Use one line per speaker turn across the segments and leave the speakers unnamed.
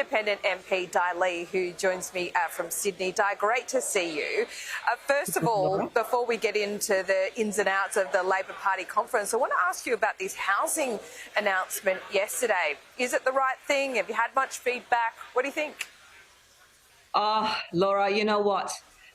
Independent MP Dei Li, who joins me from Sydney. Di, great to see you. First of all, before we get into the ins and outs of the Labor Party conference, I want to ask you about this housing announcement yesterday. Is it the right thing? Have you had much feedback? What do you think?
Laura, you know what?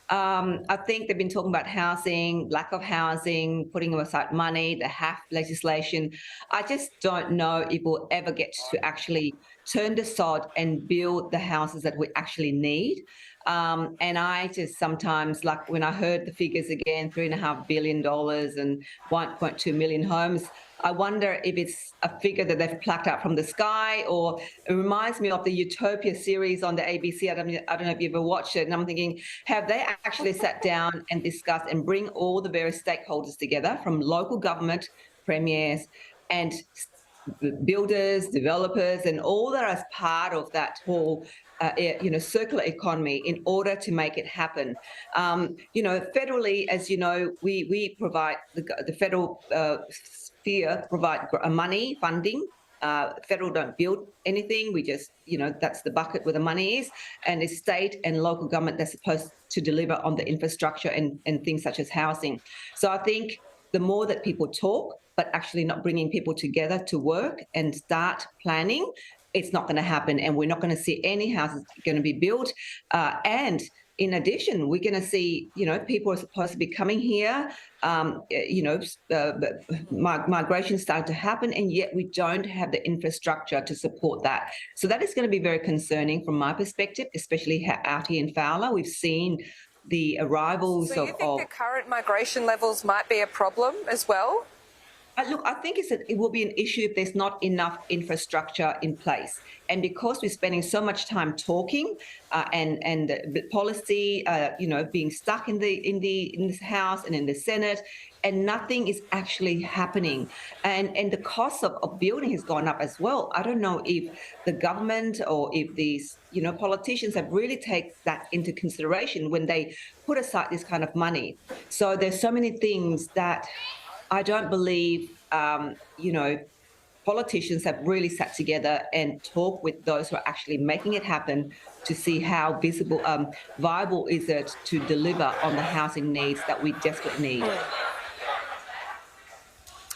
I think they've been talking about housing, lack of housing, putting aside money, the HAF legislation. I just don't know if we'll ever get to actually turn the sod and build the houses that we actually need. And I just sometimes, like when I heard the figures again, $3.5 billion and 1.2 million homes, I wonder if it's a figure that they've plucked out from the sky, or it reminds me of the Utopia series on the ABC. I don't know if you ever watched it. And I'm thinking, have they actually sat down and discussed and bring all the various stakeholders together, from local government, premiers, and builders, developers, and all that as part of that whole circular economy in order to make it happen. Federally, as you know, we provide the federal sphere provide money, funding. Federal don't build anything. We just, that's the bucket where the money is. And it's state and local government that's supposed to deliver on the infrastructure and things such as housing. So I think the more that people talk, but actually not bringing people together to work and start planning, it's not going to happen. And we're not going to see any houses going to be built. And in addition, we're going to see, people are supposed to be coming here, migration starting to happen, and yet we don't have the infrastructure to support that. So that is going to be very concerning from my perspective, especially out here in Fowler. We've seen the arrivals
So you think the current migration levels might be a problem as well?
Look, I think it will be an issue if there's not enough infrastructure in place. And because we're spending so much time talking and the policy, being stuck in this House and in the Senate, and nothing is actually happening. And the cost of building has gone up as well. I don't know if the government or if these, politicians have really taken that into consideration when they put aside this kind of money. So there's so many things that I don't believe, politicians have really sat together and talked with those who are actually making it happen to see how viable is it to deliver on the housing needs that we desperately need.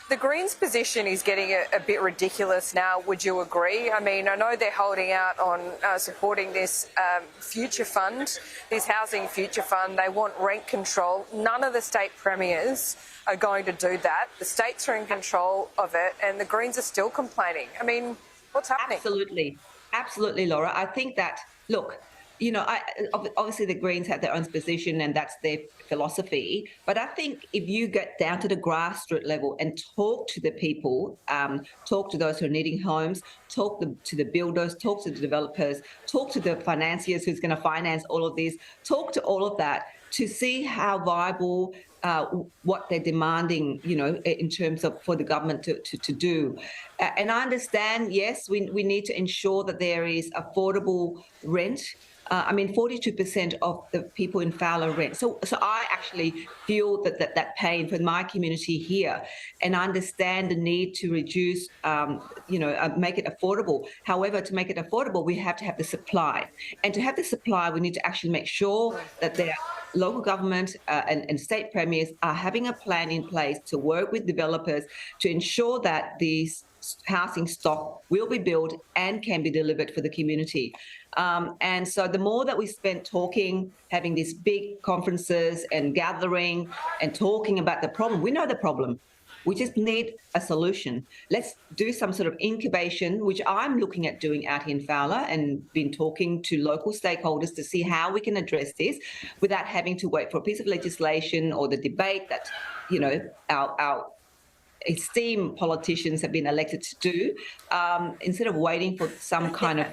The Greens' position is getting a bit ridiculous now, would you agree? I mean, I know they're holding out on supporting this future fund, this housing future fund. They want rent control. None of the state premiers are going to do that. The states are in control of it, and the Greens are still complaining. I mean, what's happening?
Absolutely, Laura. I think that, look, obviously the Greens have their own position and that's their philosophy. But I think if you get down to the grassroots level and talk to the people, talk to those who are needing homes, talk to the builders, talk to the developers, talk to the financiers who's going to finance all of this, talk to all of that to see how viable what they're demanding, in terms of for the government to do. And I understand, yes, we need to ensure that there is affordable rent. 42% of the people in Fowler rent. So I actually feel that pain for my community here, and I understand the need to reduce, make it affordable. However, to make it affordable, we have to have the supply, and to have the supply, we need to actually make sure that there are local government and state premiers are having a plan in place to work with developers to ensure that these housing stock will be built and can be delivered for the community. And so the more that we spend talking, having these big conferences and gathering and talking about the problem, we know the problem. We just need a solution. Let's do some sort of incubation, which I'm looking at doing out here in Fowler, and been talking to local stakeholders to see how we can address this without having to wait for a piece of legislation or the debate that, our esteemed politicians have been elected to do. Instead of waiting for some kind of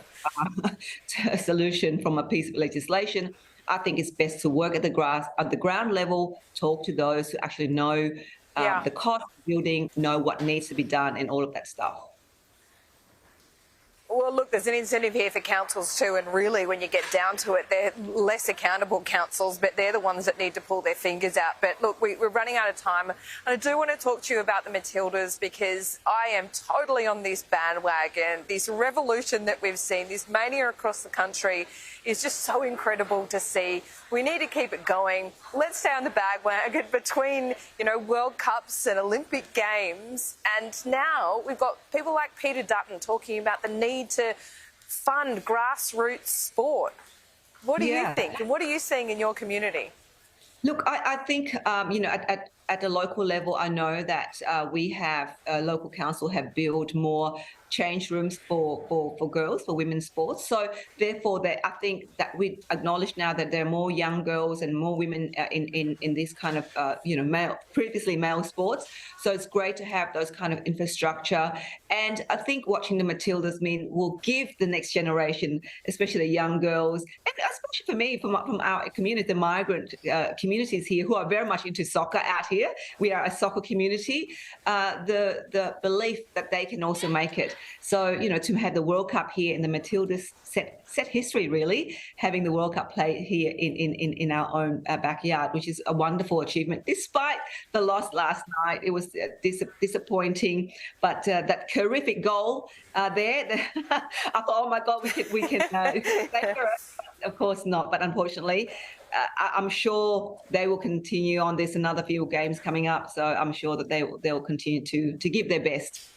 solution from a piece of legislation, I think it's best to work at the ground level, talk to those who actually know the cost of building, know what needs to be done, and all of that stuff.
Well, look, there's an incentive here for councils too, and really when you get down to it, they're less accountable councils, but they're the ones that need to pull their fingers out. But look, we're running out of time, and I do want to talk to you about the Matildas, because I am totally on this bandwagon. This revolution that we've seen, this mania across the country, is just so incredible to see. We need to keep it going. Let's stay on the bandwagon between, World Cups and Olympic Games, and now we've got people like Peter Dutton talking about the need to fund grassroots sport. What do you think? And what are you seeing in your community?
Look, I think, at the local level, I know that we have, local council have built more change rooms for girls, for women's sports. So therefore, I think that we acknowledge now that there are more young girls and more women in this kind of, previously male sports. So it's great to have those kind of infrastructure. And I think watching the Matildas will give the next generation, especially young girls, and especially for me, from our community, the migrant communities here who are very much into soccer out here. We are a soccer community. The belief that they can also make it. So, to have the World Cup here and the Matildas set history, really, having the World Cup played here in our own backyard, which is a wonderful achievement. Despite the loss last night, it was disappointing, but that terrific goal there, I thought, oh my God, we can of course not, but unfortunately, I'm sure they will continue on this another few games coming up. So I'm sure that they will continue to give their best.